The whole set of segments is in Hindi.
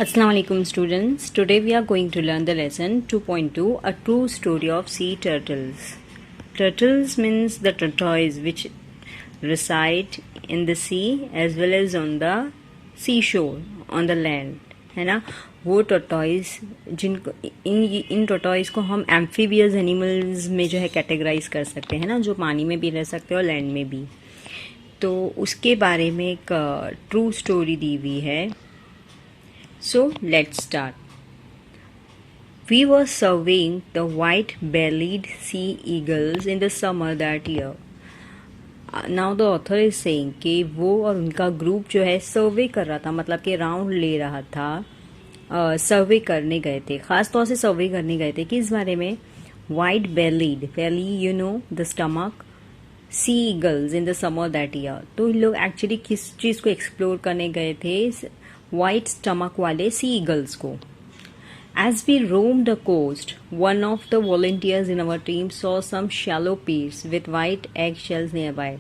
Assalamu alaikum students. Today we are going to learn the lesson 2.2, a true story of sea turtles. Turtles means the tortoise which reside in the sea as well as on the seashore, on the land, है ना. वो tortoise जिनको इन tortoise को हम amphibious animals में जो है कैटेगराइज कर सकते हैं ना, जो पानी में भी रह सकते हैं और लैंड में भी. तो उसके बारे में एक ट्रू स्टोरी दी हुई है. So let's start. We were surveying the white-bellied sea eagles in the summer that year. Now the author is saying कि वो और उनका ग्रुप जो है सर्वे कर रहा था, मतलब कि राउंड ले रहा था. सर्वे करने गए थे, ख़ास तौर से सर्वे करने गए थे किस बारे में. White bellied, belly you know the stomach, sea eagles in the summer that year. तो इन लोग एक्चुअली किस चीज़ को एक्सप्लोर करने गए थे, वाइट स्टमक वाले सी ईगल्स को. As we roamed the coast, one of the volunteers in our team saw some shallow peats with white egg shells nearby.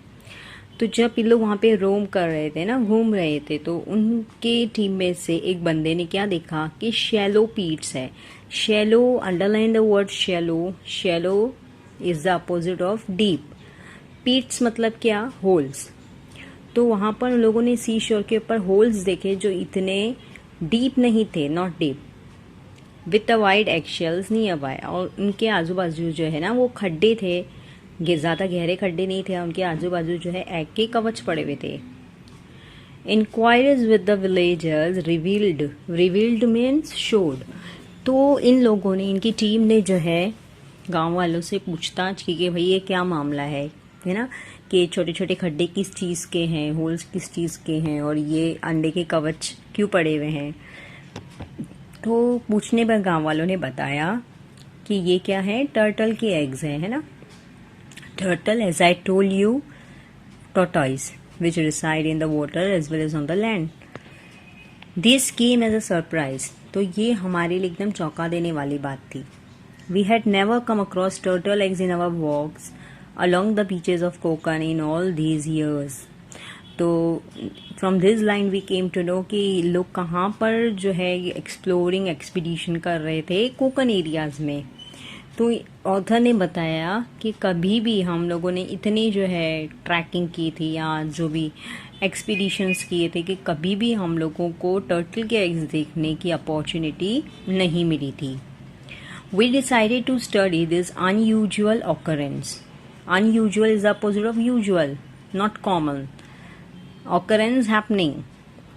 तो जब ये लोग वहाँ पे रोम कर रहे थे ना, घूम रहे थे, तो उनके टीम में से एक बंदे ने क्या देखा कि शैलो पीट्स है. Shallow, underline the word shallow. Shallow is the opposite of deep. Pitt's मतलब क्या, होल्स. तो वहाँ पर उन लोगों ने सी शोर के ऊपर होल्स देखे जो इतने डीप नहीं थे, not deep, with the wide एक्शेल्स near by. और उनके आजू बाजू जो है ना वो खड्डे थे, ज़्यादा गहरे खड्डे नहीं थे, उनके आजू बाजू जो है एग के कवच पड़े हुए थे. Inquiries with the villagers revealed means showed. तो इन लोगों ने, इनकी टीम ने जो है गांव वालों से पूछताछ की कि भाई ये क्या मामला है ना, कि छोटे छोटे खड्डे किस चीज़ के हैं, होल्स किस चीज़ के हैं, और ये अंडे के कवच क्यों पड़े हुए हैं. तो पूछने पर गांव वालों ने बताया कि ये क्या है, टर्टल के एग्स हैं, है ना. Turtle, as I told you, tortoise which reside in the water as well as on the land. This came as a surprise. तो ये हमारे लिए एकदम चौंका देने वाली बात थी. We had never come across turtle eggs in our walks along the beaches of Konkan in all these years. तो from this line we came to know कि लोग कहाँ पर जो है एक्सप्लोरिंग एक्सपीडिशन कर रहे थे, कोकन एरियाज में. तो ऑथर ने बताया कि कभी भी हम लोगों ने इतनी जो है ट्रैकिंग की थी या जो भी एक्सपीडिशंस किए थे कि कभी भी हम लोगों को टर्टल के एग्स देखने की अपॉर्चुनिटी नहीं मिली थी. We decided to study this unusual occurrence. Unusual is the opposite of usual, not common. Occurrence happening.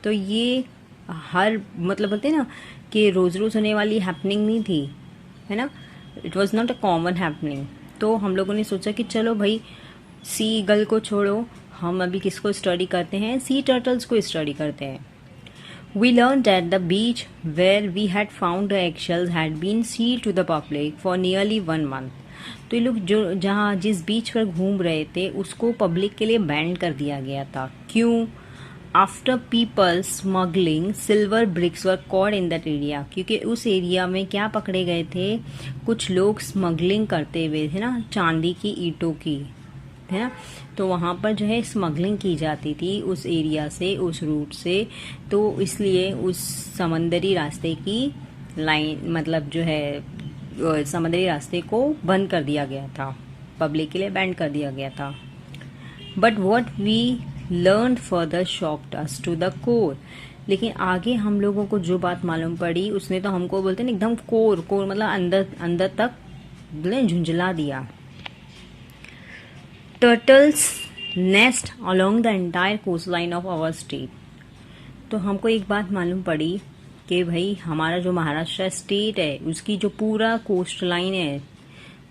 तो ये हर, मतलब बोलते हैं ना कि रोज रोज होने वाली हैपनिंग नहीं थी, है ना. It was not a common happening. तो हम लोगों ने सोचा कि चलो भाई सी ईगल को छोड़ो, हम अभी किसको स्टडी करते हैं, सी टर्टल्स को स्टडी करते हैं. We learned that the beach where we had found the eggshells had been sealed to the public for nearly 1 month. तो ये लोग जो जहाँ जिस बीच पर घूम रहे थे उसको पब्लिक के लिए बैन कर दिया गया था. क्यों? After people smuggling silver bricks were caught in that area. क्योंकि उस एरिया में क्या पकड़े गए थे, कुछ लोग स्मगलिंग करते हुए, है ना, चांदी की ईंटों की, है ना. तो वहाँ पर जो है स्मगलिंग की जाती थी उस एरिया से, उस रूट से. तो इसलिए उस समंदरी रास्ते की लाइन, मतलब जो है समुद्री रास्ते को बंद कर दिया गया था, पब्लिक के लिए बैंड कर दिया गया था. But what we learn further shocked us to the core. लेकिन आगे हम लोगों को जो बात मालूम पड़ी उसने तो हमको, बोलते हैं एकदम कोर मतलब अंदर अंदर तक झुंझला दिया. Turtles nest along the entire coast line of our state. तो हमको एक बात मालूम पड़ी कि भाई हमारा जो महाराष्ट्र स्टेट है उसकी जो पूरा कोस्ट लाइन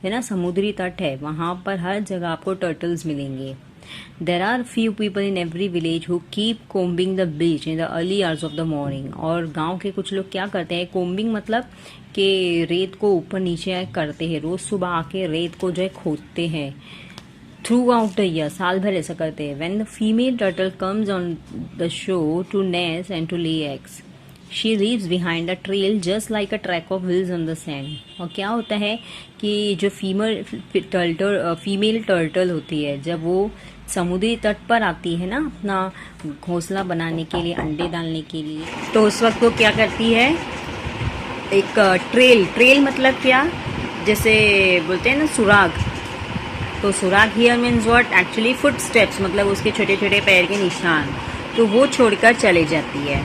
है ना, समुद्री तट है, वहाँ पर हर जगह आपको टर्टल्स मिलेंगे. There are few people in every village who keep combing the beach in the early hours of the morning. और गांव के कुछ लोग क्या करते हैं, कोम्बिंग मतलब कि रेत को ऊपर नीचे करते हैं, रोज सुबह आके रेत को जो है खोदते हैं. थ्रू आउट द ईयर, साल भर ऐसा करते हैं. When the female turtle comes on the shore to nest and to lay eggs, she leaves behind a trail just like a track of wheels on the sand. और क्या होता है कि जो फीमेल टर्टल होती है, जब वो समुद्री तट पर आती है ना अपना घोंसला बनाने के लिए, अंडे डालने के लिए, तो उस वक्त वो क्या करती है, एक ट्रेल मतलब क्या, जैसे बोलते हैं ना सुराग, तो सुराग here means what, actually foot steps, मतलब उसके छोटे छोटे पैर के निशान, तो वो छोड़कर चले जाती है।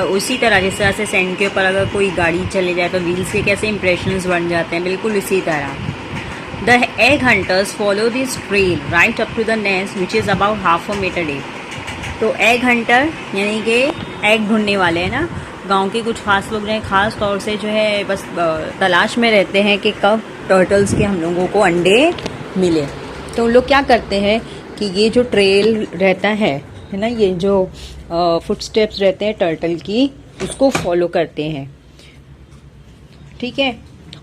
उसी तरह जिस तरह से सैंड के ऊपर अगर कोई गाड़ी चले जाए तो व्हील्स के कैसे इंप्रेशंस बन जाते हैं, बिल्कुल इसी तरह। The egg hunters follow this trail right up to the nest which is about half a metre deep. तो एग हंटर यानी कि एग ढूंढने वाले हैं ना, गांव के कुछ खास लोग हैं, खास तौर से जो है बस तलाश में रहते हैं कि कब टर्टल्स के हम लोगों को अंडे मिले। तो लोग क्या करते हैं कि ये जो ट्रेल रहता है ना, ये जो फुटस्टेप्स रहते हैं टर्टल की, उसको फॉलो करते हैं, ठीक है।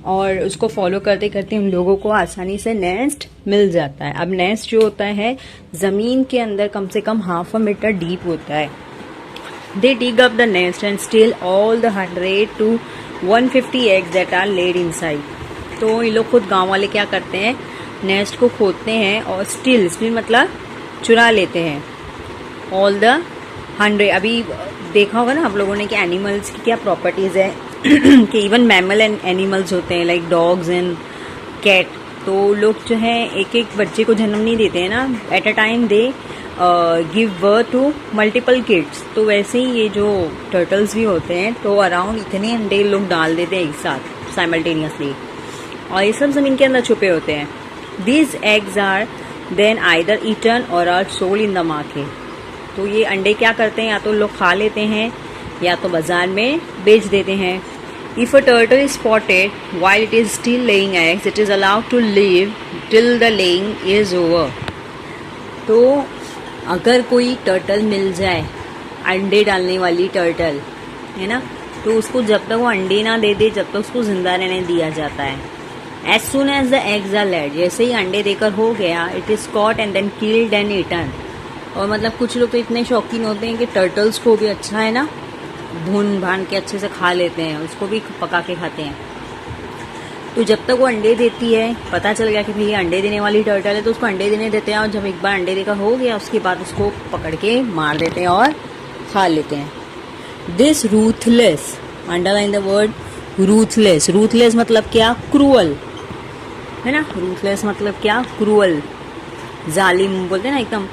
और उसको फॉलो करते करते हम लोगों को आसानी से नेस्ट मिल जाता है। अब नेस्ट जो होता है ज़मीन के अंदर कम से कम हाफ अ मीटर डीप होता है। They dig up the nest and still all the 100 to 150 eggs that are laid inside। तो ये लोग खुद गांव वाले क्या करते हैं, नेस्ट को खोदते हैं और स्टिल मतलब चुरा लेते हैं ऑल द 100। अभी देखा होगा ना आप लोगों ने कि एनिमल्स की क्या प्रॉपर्टीज़ है कि इवन मैमल एंड एनिमल्स होते हैं लाइक डॉग्स एंड कैट, तो लोग जो है एक एक बच्चे को जन्म नहीं देते हैं ना, at a time they give birth to multiple kids. तो वैसे ही ये जो टर्टल्स भी होते हैं तो अराउंड इतने अंडे लोग डाल देते हैं एक साथ साइमल्टेनियसली, और ये सब ज़मीन के अंदर छुपे होते हैं। These eggs are then either eaten or are sold in the market. तो ये अंडे क्या करते हैं, या तो लोग खा लेते हैं या तो बाजार में बेच देते हैं। If a turtle is spotted while it is still laying eggs, it is allowed to live till the laying is over। तो अगर कोई टर्टल मिल जाए, अंडे डालने वाली टर्टल है ना, तो उसको जब तक वो अंडे ना दे दे जब तक उसको जिंदा रहने दिया जाता है। As soon as the eggs are laid, जैसे ही अंडे देकर हो गया, it is caught and then killed and eaten. और मतलब कुछ लोग तो इतने शौकीन होते हैं कि टर्टल्स को भी अच्छा है ना भून भान के अच्छे से खा लेते हैं, उसको भी पका के खाते हैं। तो जब तक वो अंडे देती है, पता चल गया कि भाई ये अंडे देने वाली टर्टल है, तो उसको अंडे देने देते हैं, और जब एक बार अंडे देकर हो गया उसके बाद उसको पकड़ के मार देते हैं और खा लेते हैं। This ruthless, underline the word ruthless. Ruthless मतलब क्या, क्रूअल, है ना। रूथलेस मतलब क्या, क्रूअल, जालिम बोलते हैं ना एकदम।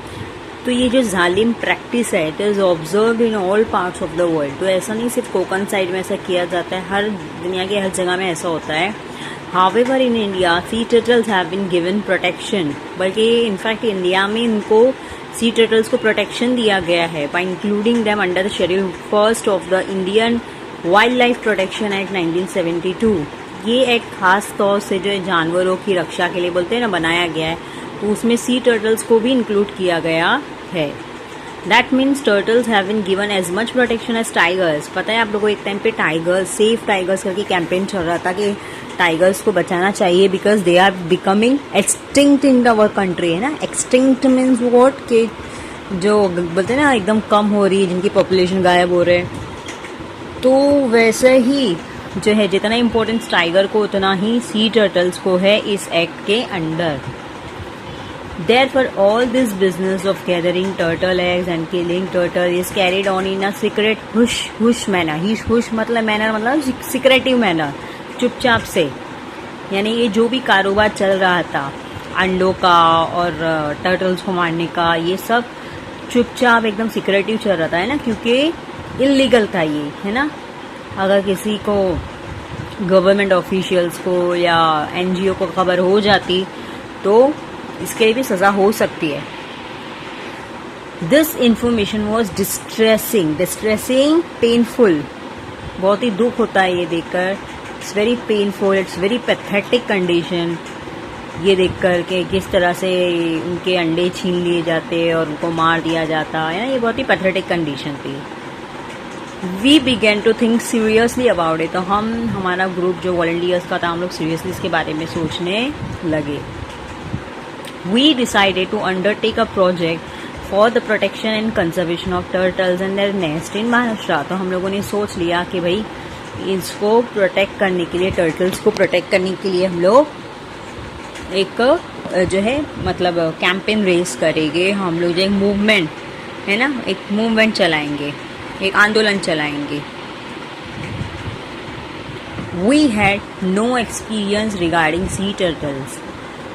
तो ये जो जालिम प्रैक्टिस है, it is observed in all parts of the world. तो ऐसा नहीं सिर्फ कोकन साइड में ऐसा किया जाता है, हर दुनिया के हर जगह में ऐसा होता है। However in India sea turtles have been given protection, बल्कि इनफैक्ट इंडिया में इनको सी टर्टल्स को प्रोटेक्शन दिया गया है by including them under the schedule first of the Indian wild life protection act 1972। ये एक खास तौर से जो जानवरों की रक्षा के लिए बोलते हैं ना बनाया गया है, तो उसमें सी टर्टल्स को भी इंक्लूड किया गया है। That means turtles have been given as much protection as tigers. पता है आप लोगों को, एक टाइम पे टाइगर्स, सेफ टाइगर्स करके कैंपेन चल रहा था कि टाइगर्स को बचाना चाहिए because they are becoming extinct in our country, है ना। एक्सटिंक्ट मीन्स व्हाट, के जो बोलते हैं ना एकदम कम हो रही है, जिनकी पॉपुलेशन गायब हो रहे हैं। तो वैसे ही जो है जितना इम्पोर्टेंस टाइगर को उतना ही सी टर्टल्स को है इस एक्ट के under. Therefore, all this business of gathering turtle eggs and killing turtle is carried on in a secret hush manner। hush मतलब manner मतलब secretive manner, चुपचाप से। यानी ये जो भी कारोबार चल रहा था अंडों का और टर्टल्स को मारने का, ये सब चुपचाप एकदम सिक्रेटिव चल रहा था, है ना, क्योंकि इलीगल था ये, है ना। अगर किसी को, गवर्नमेंट ऑफिशियल्स को या एनजीओ को खबर हो जाती तो इसके लिए भी सजा हो सकती है। This information was distressing, painful, बहुत ही दुख होता है ये देखकर। It's very painful, it's very pathetic condition, ये देखकर कि किस तरह से उनके अंडे छीन लिए जाते और उनको मार दिया जाता है ना, ये बहुत ही पैथेटिक कंडीशन थी। We began to think seriously about it. तो हमारा ग्रुप जो वॉलंटियर्स का था, हम लोग सीरियसली इसके बारे में सोचने लगे। We decided to undertake a project for the protection and conservation of turtles and their nest in Maharashtra। तो हम लोगों ने सोच लिया कि भाई इसको प्रोटेक्ट करने के लिए, टर्टल्स को प्रोटेक्ट करने के लिए हम लोग एक जो है मतलब कैंपेन रेस करेंगे हम लोग, जो एक मूवमेंट है ना, एक मूवमेंट चलाएंगे, एक आंदोलन चलाएंगे। We had no experience regarding sea turtles.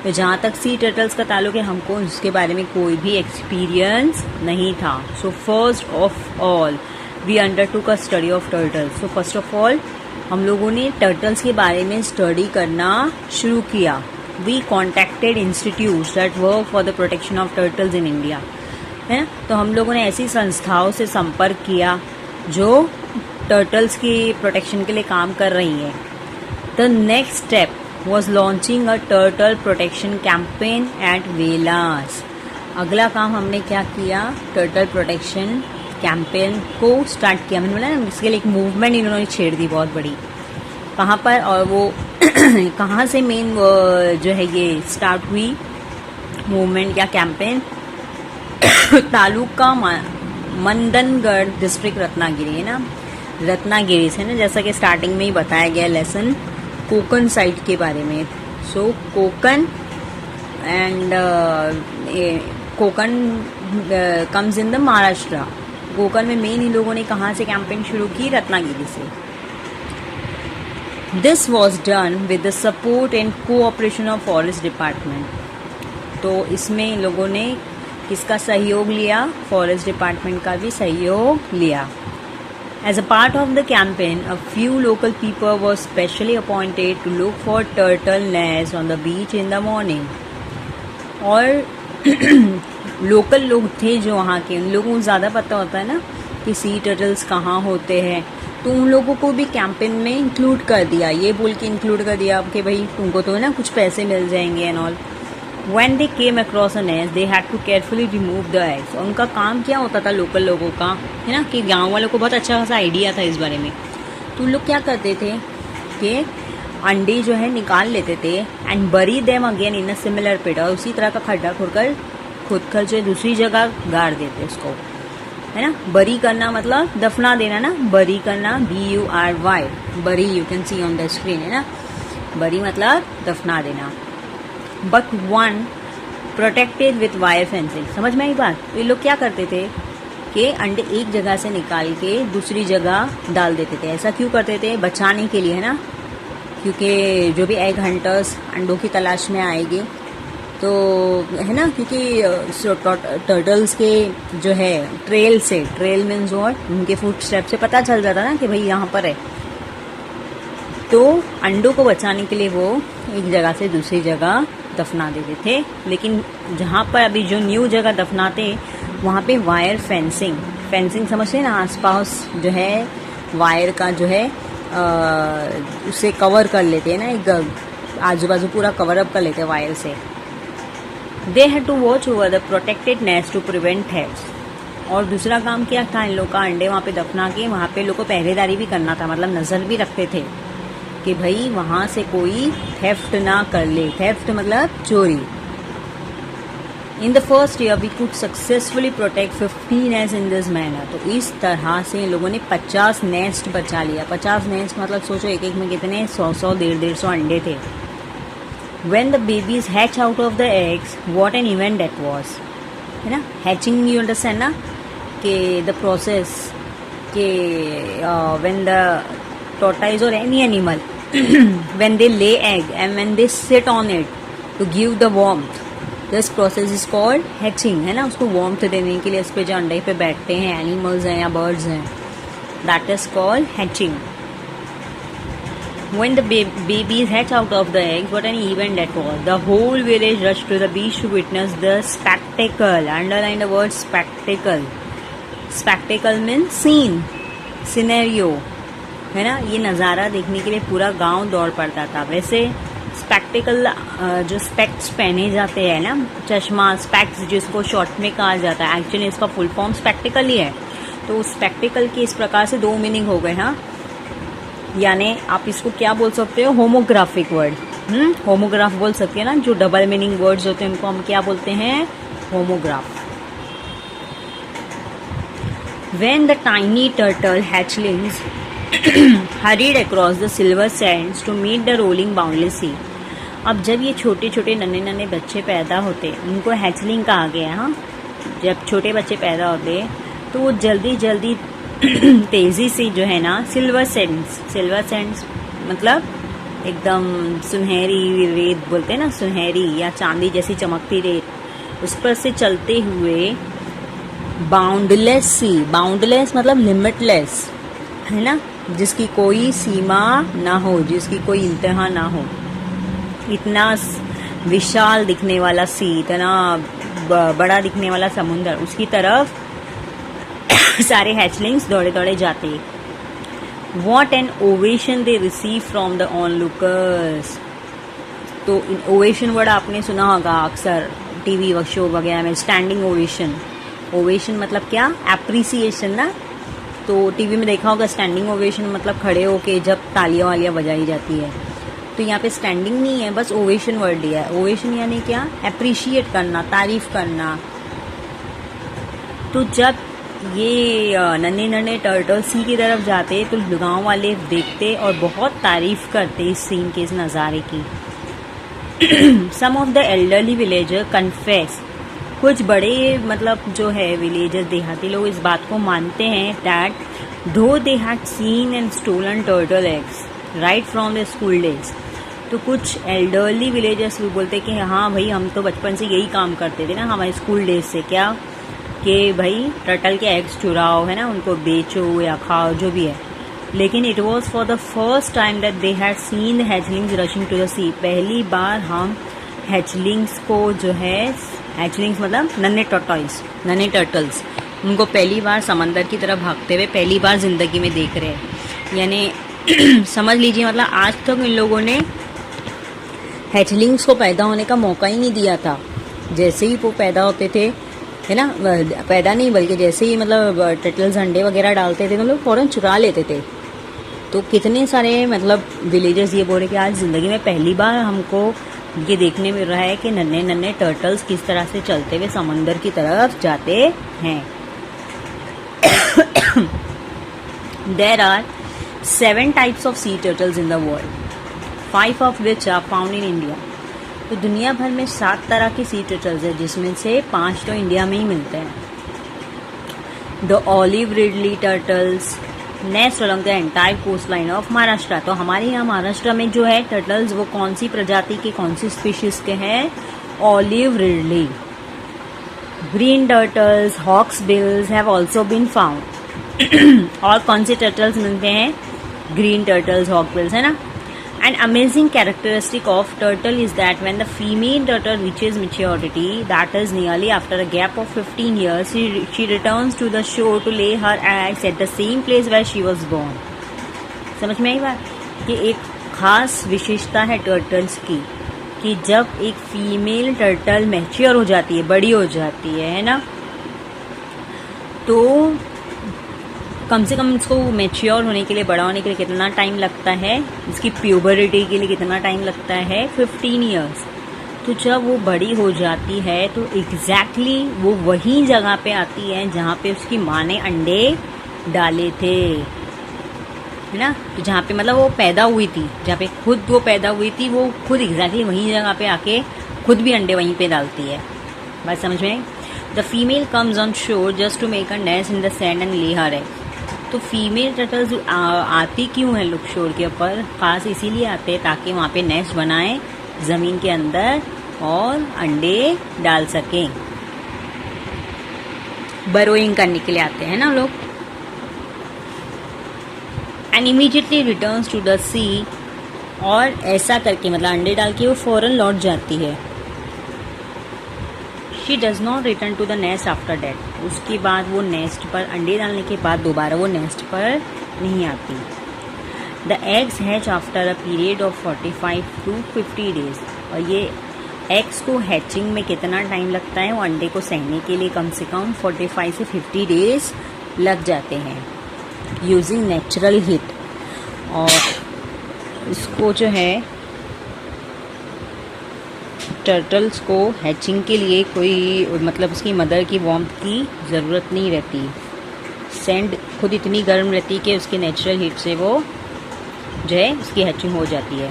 तो जहाँ तक सी टर्टल्स का ताल्लुक है, हमको उसके बारे में कोई भी एक्सपीरियंस नहीं था। So first of all we undertook a study of turtles. So first of all हम लोगों ने टर्टल्स के बारे में स्टडी करना शुरू किया। We contacted institutes that work for the protection of turtles in India, है ना। तो हम लोगों ने ऐसी संस्थाओं से संपर्क किया जो टर्टल्स की प्रोटेक्शन के लिए काम कर रही है। The next step was launching a turtle protection campaign at Velas. अगला काम हमने क्या किया, टर्टल प्रोटेक्शन कैंपेन को स्टार्ट किया। मैंने बोला ना, इसके लिए एक मूवमेंट इन्होंने छेड़ दी बहुत बड़ी। कहाँ पर, और वो कहाँ से मेन जो है ये स्टार्ट हुई मूवमेंट या कैंपेन, तालुका मंदनगढ़, डिस्ट्रिक्ट रत्नागिरी, है ना, रत्नागिरी से ना, जैसा कि स्टार्टिंग में ही बताया गया लेसन कोकन साइट के बारे में। So Konkan and Konkan comes in the Maharashtra. Konkan में मेन इन लोगों ने कहाँ से कैंपेन शुरू की, रत्नागिरी से। This was done with the support and cooperation of forest department. तो इसमें इन लोगों ने किसका सहयोग लिया, फॉरेस्ट डिपार्टमेंट का भी सहयोग लिया। As a part of the campaign, a few local people were specially appointed to look for turtle nests on the beach in the morning. और लोकल लोग थे जो वहाँ के, उन लोगों को ज़्यादा पता होता है ना कि सी टर्टल्स कहाँ होते हैं, तो उन लोगों को भी कैंपेन में इंक्लूड कर दिया। ये बोल के इंक्लूड कर दिया कि भाई तुमको तो है ना कुछ पैसे मिल जाएंगे and all. When they came across a nest, they had to carefully remove the eggs. उनका काम क्या होता था लोकल लोगों का, है ना, कि गांव वालों को बहुत अच्छा खासा आइडिया था इस बारे में। तो लोग क्या करते थे कि अंडे जो है निकाल लेते थे and bury them again in a similar pit, और उसी तरह का खड्डा खुद कर जो दूसरी जगह गाड़ देते उसको, है ना। बरी करना मतलब दफना देना ना, बरी करना, BURY, बरी, you can C on the screen, है ना। बरी मतलब दफना देना। But one protected with wire fencing. समझ में आई बात। तो ये लोग क्या करते थे कि अंडे एक जगह से निकाल के दूसरी जगह डाल देते थे। ऐसा क्यों करते थे, बचाने के लिए, है ना, क्योंकि जो भी एग हंटर्स अंडों की तलाश में आएंगे तो, है ना, क्योंकि टर्टल्स के जो है ट्रेल से, ट्रेल मीन्स व्हाट, उनके फुट स्टेप से पता चल जाता ना कि भाई यहाँ पर है। तो अंडों को बचाने के लिए वो एक जगह से दूसरी जगह दफना देते थे। लेकिन जहाँ पर अभी जो न्यू जगह दफनाते वहाँ पे वायर फेंसिंग समझते हैं ना, आसपास जो है वायर का जो है उसे कवर कर लेते हैं ना, एक आजू बाजू पूरा कवर अप कर लेते हैं वायर से। They had to watch over the protected nest to prevent theft. और दूसरा काम क्या था इन लोग का, अंडे वहाँ पे दफना के वहाँ पे लोग को पहरेदारी भी करना था, मतलब नजर भी रखते थे कि भाई वहाँ से कोई थेफ्ट ना कर ले। थेफ्ट मतलब चोरी। In the first year we could successfully protect 15 nest in this manner. तो इस तरह से इन लोगों ने 50 नेस्ट बचा लिया। 50 नेस्ट मतलब सोचो एक एक में कितने 100-100, 150-150 अंडे थे। When the babies hatch out of the eggs, what an event that was, है ना। Hatching you understand ना, कि the process, कि when the tortoise or any animal when they lay egg and when they sit on it to give the warmth, this process is called hatching, है ना। उसको warmth देने के लिए इस पे जो अंडे पे बैठते हैं एनिमल्स हैं या बर्ड्स हैं, that is called hatching. When the babies hatch out of the eggs, what an event that was. The whole village rushed to the beach to witness the spectacle. Underline the word spectacle. Spectacle means scene, scenario, है ना। ये नज़ारा देखने के लिए पूरा गांव दौड़ पड़ता था। वैसे स्पेक्टिकल जो स्पेक्ट्स पहने जाते हैं ना, चश्मा, स्पेक्ट्स जिसको शॉर्ट में कहा जाता है, एक्चुअली इसका फुल फॉर्म स्पेक्टिकल ही है। तो स्पेक्टिकल के इस प्रकार से दो मीनिंग हो गए, हाँ। यानी आप इसको क्या बोल सकते हो, होमोग्राफिक वर्ड। होमोग्राफ बोल सकते हैं ना, जो डबल मीनिंग वर्ड्स होते हैं उनको हम क्या बोलते हैं, homograph. When the tiny turtle hatchlings hurried across the silver sands to meet the rolling boundless sea. अब जब ये छोटे छोटे नन्हे नन्हे बच्चे पैदा होते, उनको हैचलिंग कहा गया है। हाँ, जब छोटे बच्चे पैदा होते तो वो जल्दी जल्दी तेज़ी से जो है ना सिल्वर सेंड्स मतलब एकदम सुनहरी रेत बोलते हैं ना, सुनहरी या चांदी जैसी चमकती रेत, उस पर से चलते हुए बाउंडलेस मतलब लिमिटलेस, है ना, जिसकी कोई सीमा ना हो, जिसकी कोई इंतहा ना हो, इतना विशाल दिखने वाला सी, इतना बड़ा दिखने वाला समुंदर, उसकी तरफ सारे हैचलिंग्स दौड़े दौड़े जाते। What an ovation they receive from the onlookers। तो ओवेशन वर्ड आपने सुना होगा अक्सर टीवी शो वगैरह में, स्टैंडिंग ओवेशन मतलब क्या, एप्रिसिएशन ना। तो टीवी में देखा होगा स्टैंडिंग ओवेशन मतलब खड़े होके जब तालियां वालियां बजाई जाती है। तो यहाँ पे स्टैंडिंग नहीं है, बस ओवेशन वर्ड दिया है। ओवेशन यानी क्या, एप्रिशिएट करना, तारीफ करना। तो जब ये नन्हे नन्हे टर्टल सी की तरफ जाते तो गांव वाले देखते और बहुत तारीफ करते इस सीन के, इस नज़ारे की। Some of the elderly villager confess, कुछ बड़े मतलब जो है विलेजर देहाती लोग इस बात को मानते हैं that though they had seen and stolen turtle eggs right from the school days. तो कुछ एल्डरली विलेजर्स भी बोलते कि हाँ भाई, हम तो बचपन से यही काम करते थे ना हमारे स्कूल डेज से, क्या कि भाई टर्टल के एग्स चुराओ, है ना, उनको बेचो या खाओ, जो भी है। लेकिन it was for the first time that they had seen the hatchlings rushing to the sea. पहली बार हम हैचलिंग्स को जो है, हैचलिंग्स मतलब नन्हे टर्टल्स, उनको पहली बार समंदर की तरफ भागते हुए पहली बार जिंदगी में देख रहे हैं। यानी समझ लीजिए मतलब आज तक इन लोगों ने हैचलिंग्स को पैदा होने का मौका ही नहीं दिया था। जैसे ही वो पैदा होते थे, है ना, पैदा नहीं बल्कि जैसे ही मतलब टर्टल्स अंडे वगैरह डालते थे तो लोग फौरन चुरा लेते थे। तो कितने सारे मतलब विलेजर्स ये बोल रहे कि आज ज़िंदगी में पहली बार हमको ये देखने मिल रहा है कि नन्हे नन्हे टर्टल्स किस तरह से चलते हुए समंदर की तरफ जाते हैं। There are 7 types of sea turtles in the world, 5 of which are found in India। तो दुनिया भर में 7 तरह के सी टर्टल्स है, जिसमें से 5 तो इंडिया में ही मिलते हैं। The olive ridley turtles nest along the entire coast line of Maharashtra. तो हमारे यहाँ महाराष्ट्र में जो है टर्टल्स, वो कौन सी प्रजाति के, कौन सी स्पीशीज के हैं, olive ridley. Green turtles, hawksbills have also been found. और कौन से टर्टल्स मिलते हैं, ग्रीन टर्टल्स, हॉक बिल्स, है ना। An amazing characteristic of turtle is that when the female turtle reaches maturity, that is nearly after a gap of 15 years, she returns to the shore to lay her eggs at the same place where she was born। समझ में आई बात, कि एक खास विशेषता है टर्टल्स की कि जब एक फीमेल टर्टल मैच्योर हो जाती है, बड़ी हो जाती है ना, तो कम से कम इसको मैच्योर होने के लिए, बड़ा होने के लिए कितना टाइम लगता है, इसकी प्यूबरिटी के लिए कितना टाइम लगता है, 15 इयर्स। तो जब वो बड़ी हो जाती है तो एग्जैक्टली वो वही जगह पे आती है जहाँ पे उसकी माँ ने अंडे डाले थे, है ना। तो जहाँ पे मतलब वो पैदा हुई थी, जहाँ पे खुद वो पैदा हुई थी, वो खुद एग्जैक्टली वही जगह पे आके खुद भी अंडे वहीं पे डालती है। बात समझ में। The female comes on shore just to make a nest in the sand and lay her eggs. तो फीमेल टर्टल्स आती क्यों है लोग शोर के ऊपर, खास इसीलिए आते हैं ताकि वहाँ पे नेस्ट बनाएं ज़मीन के अंदर और अंडे डाल सकें। बरोइंग करने के लिए आते हैं ना लोग। And immediately returns to the sea, और ऐसा करके मतलब अंडे डाल के वो फौरन लौट जाती है। She does not return to the nest after that. उसके बाद वो नेस्ट पर, अंडे डालने के बाद दोबारा वो नेस्ट पर नहीं आती। The eggs hatch after a period of 45 to 50 days. और ये एग्स को हैचिंग में कितना टाइम लगता है, वो अंडे को सहने के लिए कम से कम 45 से 50 डेज लग जाते हैं यूजिंग नेचुरल हीट। और इसको जो है टर्टल्स को हैचिंग के लिए कोई मतलब उसकी मदर की वार्मथ की ज़रूरत नहीं रहती। सैंड खुद इतनी गर्म रहती है कि उसके नेचुरल हीट से वो जो है उसकी हैचिंग हो जाती है।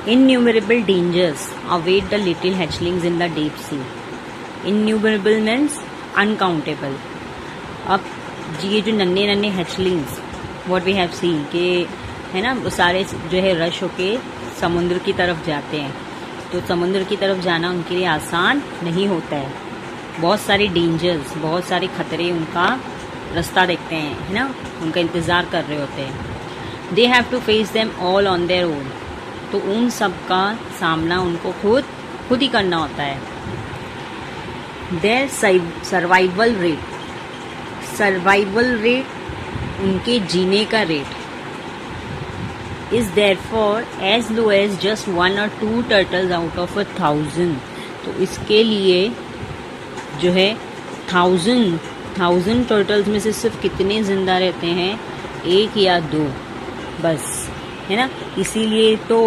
Innumerable dangers await the little hatchlings in the deep sea. Innumerable means uncountable. अब ये जो नन्हे नन्हे hatchlings what we have seen के है ना, वो सारे जो है रश होके समुद्र की तरफ जाते हैं। तो समुद्र की तरफ जाना उनके लिए आसान नहीं होता है। बहुत सारे डेंजर्स, बहुत सारे खतरे उनका रास्ता देखते हैं, है ना, उनका इंतज़ार कर रहे होते हैं। They have to face them all on their own. तो उन सब का सामना उनको खुद ही करना होता है। देयर सर्वाइवल रेट उनके जीने का rate is therefore as low as just 1 or 2 turtles out of 1,000। तो इसके लिए जो है 1000 टर्टल्स में से सिर्फ कितने जिंदा रहते हैं, 1 या 2 बस, है ना। इसीलिए तो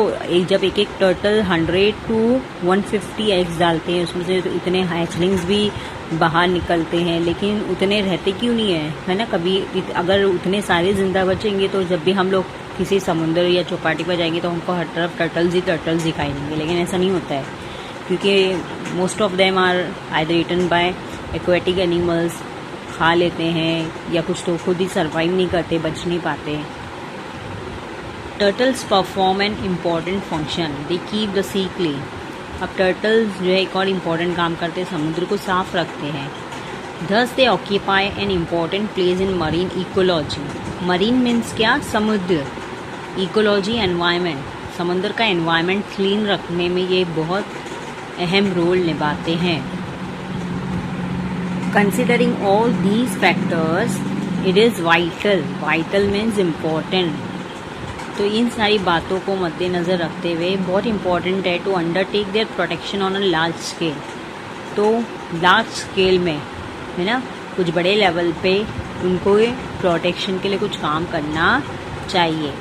जब एक टर्टल 100 to 150 एग्स डालते हैं, उसमें से तो इतने हैचलिंग्स भी बाहर निकलते हैं, लेकिन उतने रहते क्यों नहीं है ना। कभी अगर उतने सारे जिंदा बचेंगे तो जब भी हम लोग किसी समुद्र या चौपाटी पर जाएंगे तो हमको हर तरफ टर्टल्स दिखाई देंगे, लेकिन ऐसा नहीं होता है, क्योंकि most of them are either eaten by aquatic animals, खा लेते हैं, या कुछ तो खुद ही सर्वाइव नहीं करते, बच नहीं पाते। Turtles perform an important function, they keep the sea clean. अब टर्टल्स जो है एक और इम्पॉर्टेंट काम करते हैं, समुद्र को साफ रखते हैं। Thus they occupy an important place in marine ecology। Marine means क्या, समुद्र। इकोलॉजी एनवायरनमेंट, समुद्र का एनवायरनमेंट क्लीन रखने में ये बहुत अहम रोल निभाते हैं। Considering all these factors it is vital means important. तो इन सारी बातों को मद्देनज़र रखते हुए बहुत इम्पॉर्टेंट है to undertake their protection on a large scale. तो लार्ज स्केल में, है ना, कुछ बड़े लेवल पे उनको प्रोटेक्शन के लिए कुछ काम करना चाहिए।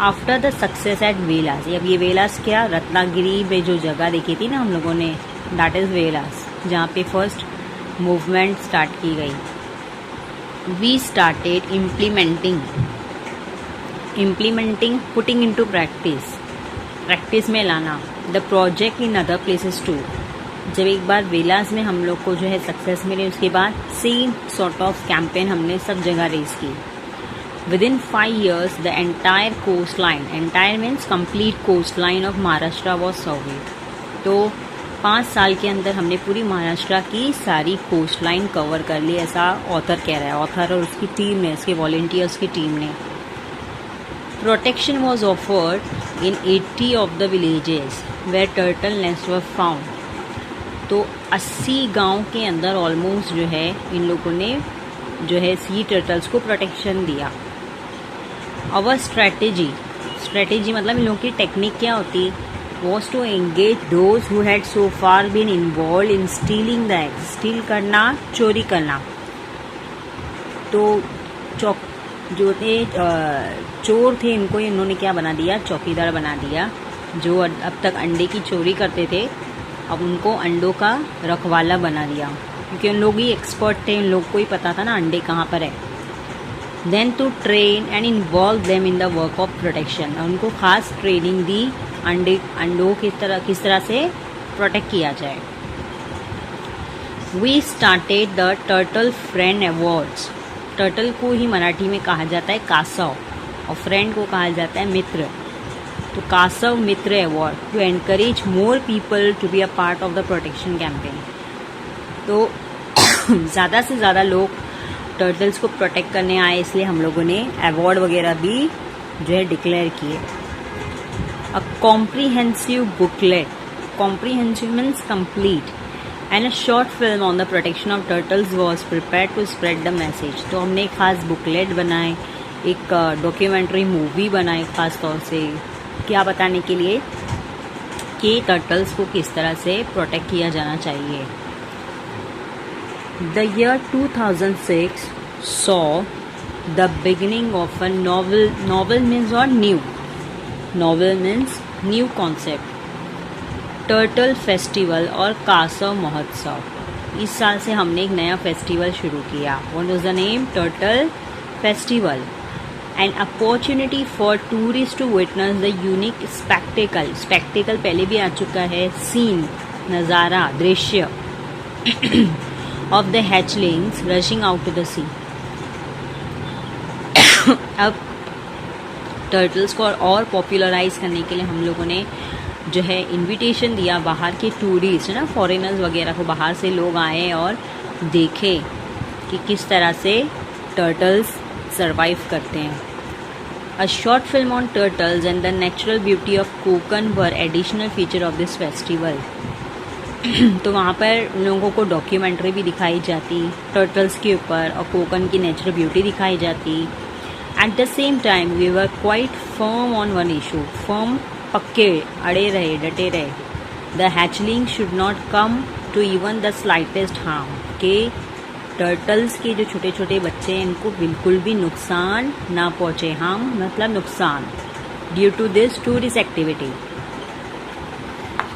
आफ्टर द सक्सेस एट वेलास, अब ये वेलास क्या, रत्नागिरी में जो जगह देखी थी ना हम लोगों ने, दैट इज़ वेलास, जहाँ पे फर्स्ट मूवमेंट स्टार्ट की गई। We started implementing putting into practice में लाना the project in other places too. जब एक बार वेलास में हम लोग को जो है सक्सेस मिली, उसके बाद सेम सॉर्ट ऑफ कैंपेन हमने सब जगह रेस की। Within 5 years, the entire coastline, entire means complete coastline of Maharashtra was surveyed। तो 5 साल के अंदर हमने पूरी महाराष्ट्र की सारी कोस्ट लाइन कवर कर ली, ऐसा ऑथर कह रहा है। ऑथर और उसकी टीम ने, उसके वॉलंटियर्स की टीम ने। Protection was offered in 80 of the villages where turtle nest were found. तो 80 गांव के अंदर ऑलमोस्ट जो है इन लोगों ने जो है सी टर्टल्स को प्रोटेक्शन दिया। अवर स्ट्रेटेजी मतलब इन लोगों की टेक्निक क्या होती, was to engage those who had so far been involve in stealing the eggs. Steal करना, चोरी करना। तो जो थे चोर थे, इनको इन्होंने क्या बना दिया, चौकीदार बना दिया। जो अब तक अंडे की चोरी करते थे, अब उनको अंडों का रखवाला बना दिया, क्योंकि उन लोग ही एक्सपर्ट थे, उन लोग को ही पता था ना अंडे कहाँ पर है। Then to train and involve them in the work of protection, उनको खास ट्रेनिंग दी, अंडों किस तरह से प्रोटेक्ट किया जाए। We started the turtle friend awards. Turtle को ही मराठी में कहा जाता है कासव, और फ्रेंड को कहा जाता है मित्र। तो Kasav Mitra award to encourage more people to be a part of the protection campaign. तो ज़्यादा से ज़्यादा लोग टर्टल्स को प्रोटेक्ट करने आए, इसलिए हम लोगों ने अवार्ड वगैरह भी जो है डिक्लेयर किए। A comprehensive booklet, comprehensive means complete, and a short film on the protection of turtles was prepared to spread the message. तो हमने एक खास बुकलेट बनाए, एक डॉक्यूमेंट्री मूवी बनाई खास तौर से, क्या बताने के लिए कि टर्टल्स को किस तरह से प्रोटेक्ट किया जाना चाहिए। The year 2006 saw the beginning of a novel means what, new, novel means new concept, turtle festival और कासव महोत्सव। इस साल से हमने एक नया फेस्टिवल शुरू किया। What was the name, turtle festival, an opportunity for tourist to witness the unique spectacle, spectacle पहले भी आ चुका है, सीन नज़ारा दृश्य of the hatchlings rushing out to the sea. अब टर्टल्स को और पॉपुलराइज करने के लिए हम लोगों ने जो है इनविटेशन दिया बाहर के टूरिस्ट है ना, फॉरेनर्स वगैरह को, बाहर से लोग आए और देखे कि किस तरह से टर्टल्स सरवाइव करते हैं। A short film on turtles and the natural beauty of Konkan were additional feature of this festival. तो वहाँ पर लोगों को डॉक्यूमेंट्री भी दिखाई जाती टर्टल्स के ऊपर और कोकन की नेचुरल ब्यूटी दिखाई जाती। At the same time we were quite firm on one issue, firm पक्के अड़े रहे, डटे रहे। The hatchling should not come to even the slightest harm, के टर्टल्स के जो छोटे छोटे बच्चे हैं इनको बिल्कुल भी नुकसान ना पहुँचे, हार्म मतलब नुकसान। Due to this tourist activity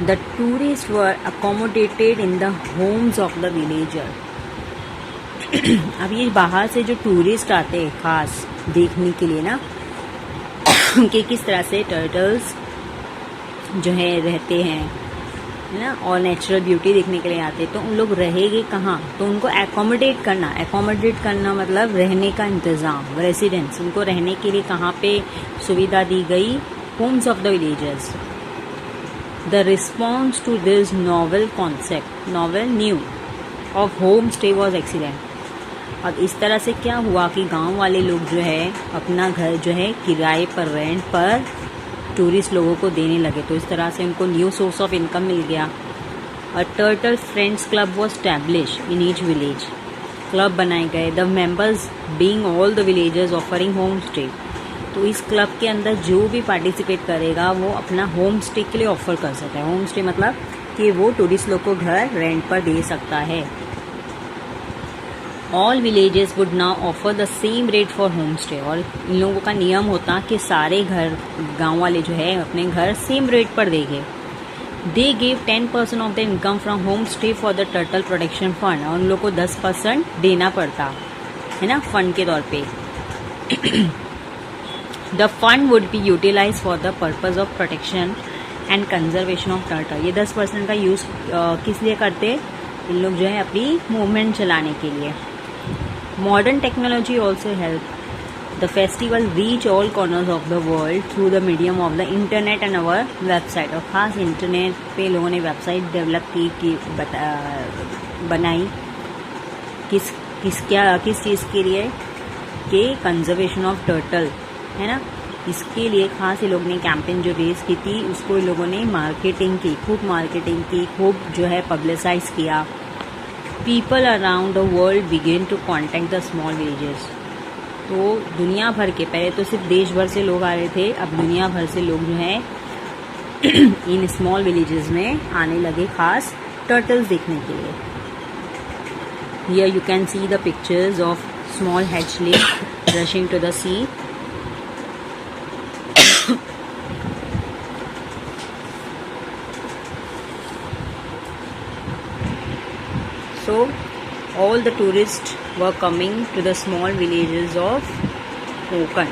the tourist were accommodated in the homes of the villager. अब ये बाहर से जो टूरिस्ट आते हैं खास देखने के लिए ना कि किस तरह से टर्टल्स जो है रहते हैं है ना, और नेचुरल ब्यूटी देखने के लिए आते, तो उन लोग रहेंगे कहाँ, तो उनको एकोमोडेट करना मतलब रहने का इंतज़ाम, रेसिडेंस, उनको रहने के लिए कहाँ पे सुविधा दी गई, homes of the villagers. The response to this novel concept, novel new of home stay was excellent. अब इस तरह से क्या हुआ कि गांव वाले लोग जो है अपना घर जो है किराए पर, रेंट पर टूरिस्ट लोगों को देने लगे, तो इस तरह से उनको न्यू सोर्स ऑफ इनकम मिल गया। अ turtle friends club was establish in each village, club बनाए गए, the members being all the villagers offering home stay. तो इस क्लब के अंदर जो भी पार्टिसिपेट करेगा वो अपना होम स्टे के लिए ऑफर कर सकता है। होम स्टे मतलब कि वो टूरिस्ट लोग को घर रेंट पर दे सकता है। All villages would now offer the same rate for home stay, और इन लोगों का नियम होता कि सारे घर गांव वाले जो है अपने घर सेम रेट पर देंगे। They give 10% of the income from home stay for the turtle protection fund, और उन लोग को 10% देना पड़ता है ना फंड के तौर पे। The fund would be utilise for the purpose of protection and conservation of turtle. ये 10% का यूज़ किस लिए करते, इन लोग जो है अपनी मूवमेंट चलाने के लिए। Modern technology also helped the festival reach all corners of the world through the medium of the internet and our website। और ख़ास इंटरनेट पे लोगों ने वेबसाइट डेवलप की बनाई किस चीज़ के लिए, कि कंजर्वेशन ऑफ टर्टल है ना, इसके लिए खास ये लोग ने कैंपेन जो रेस की थी उसको इन लोगों ने मार्केटिंग की, खूब जो है पब्लिसाइज किया। People around the world begin to contact the small villages. तो दुनिया भर के, पहले तो सिर्फ देश भर से लोग आ रहे थे, अब दुनिया भर से लोग जो है इन स्मॉल विलेजेस में आने लगे खास टर्टल्स देखने के लिए। Here you can see the pictures of small hatchling rushing to the sea. So all the tourists were coming to the small villages of Konkan.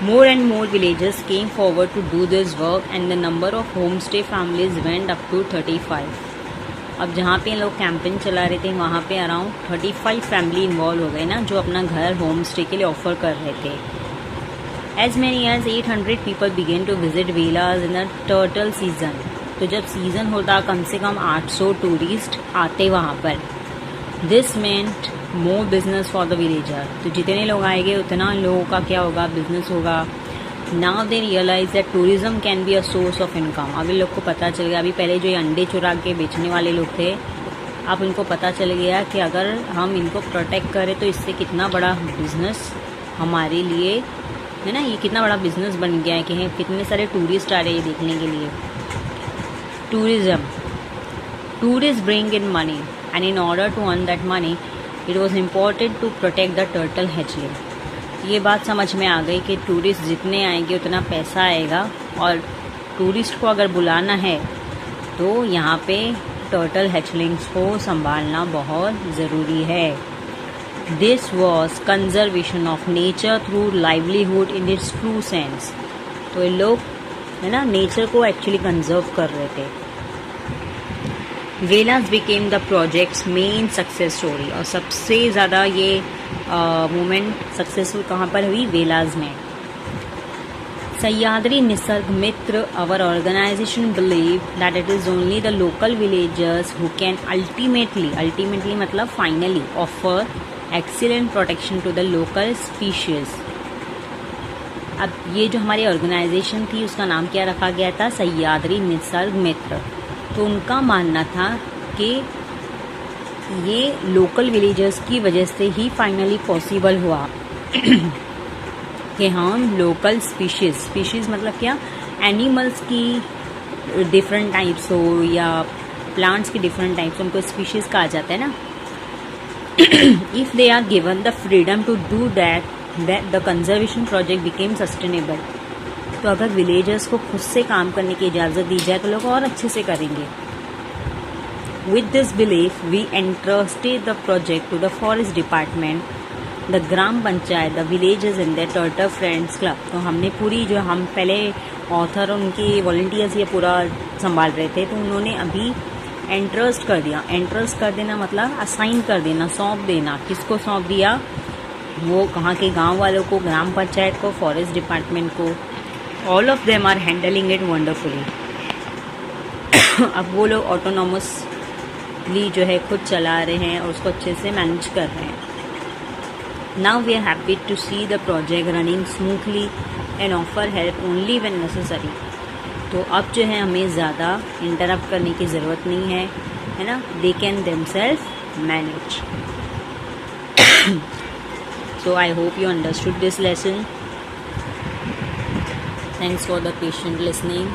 More and more villagers came forward to do this work and the number of homestay families went up to 35. अब जहाँ पे लोग कैंपेन चला रहे थे वहाँ पे अराउंड 35 फैमिली इन्वॉल्व हो गए ना, जो अपना घर होम स्टे के लिए ऑफर कर रहे थे। As many as 800 people began to visit villas in the turtle season. तो जब सीज़न होता कम से कम 800 टूरिस्ट आते वहाँ पर। This meant more business for the villager, तो जितने लोग आएंगे उतना लोगों का क्या होगा, बिजनेस होगा। Now they realise that tourism can be a source of income. अभी लोग को पता चल गया, अभी पहले जो ये अंडे चुरा के बेचने वाले लोग थे, अब उनको पता चल गया कि अगर हम इनको प्रोटेक्ट करें तो इससे कितना बड़ा बिजनेस हमारे लिए है ना, ये कितना बड़ा बिजनेस बन गया है कि कितने सारे टूरिस्ट आ रहे हैं देखने के लिए। Tourism. Tourists bring in money, and in order to earn that money, it was important to protect the turtle hatchling. ये बात समझ में आ गई कि टूरिस्ट जितने आएंगे उतना पैसा आएगा, और टूरिस्ट को अगर बुलाना है तो यहाँ पे टर्टल हैचलिंग्स को संभालना बहुत ज़रूरी है। This was conservation of nature through livelihood in its true sense. तो ये लोग है ना नेचर को एक्चुअली कंजर्व कर रहे थे। Velas became the project's main success story, और सबसे ज़्यादा ये मूवमेंट सक्सेसफुल कहाँ पर हुई? वेलास में। सह्याद्री निसर्ग मित्र, our organization believe that it is only the local villagers who can ultimately मतलब finally offer excellent protection to the local species। अब ये जो हमारी ऑर्गेनाइजेशन थी उसका नाम क्या रखा गया था? सह्याद्री निसर्ग मित्र। तो उनका मानना था कि ये लोकल विलेजर्स की वजह से ही फाइनली पॉसिबल हुआ कि हम लोकल स्पीशीज़ मतलब क्या? एनिमल्स की डिफरेंट टाइप्स हो या प्लांट्स की डिफरेंट टाइप्स, उनको स्पीशीज़ कहा जाता है ना। If they are given the freedom to do that the conservation project became sustainable. तो अगर विलेजर्स को खुद से काम करने की इजाज़त दी जाए तो लोग और अच्छे से करेंगे। With this belief we entrusted the project to the forest department, the gram panchayat, the villages in the turtle friends club. तो हमने पूरी जो हम पहले ऑथर और उनके वॉलंटियर्स ये पूरा संभाल रहे थे, तो उन्होंने अभी एंट्रस्ट कर दिया। एंट्रस्ट कर देना मतलब असाइन कर देना, सौंप देना। किसको सौंप दिया? वो कहाँ के गांव वालों को, ग्राम पंचायत को, फॉरेस्ट डिपार्टमेंट को। All of them are handling it wonderfully. अब वो लोग ऑटोनॉमसली जो है खुद चला रहे हैं और उसको अच्छे से मैनेज कर रहे हैं। Now we are happy to see the project running smoothly and offer help only when necessary। तो अब जो है हमें ज़्यादा इंटरप्ट करने की ज़रूरत नहीं है ना। They can themselves manage। So I hope you understood this lesson। Thanks for the patient listening।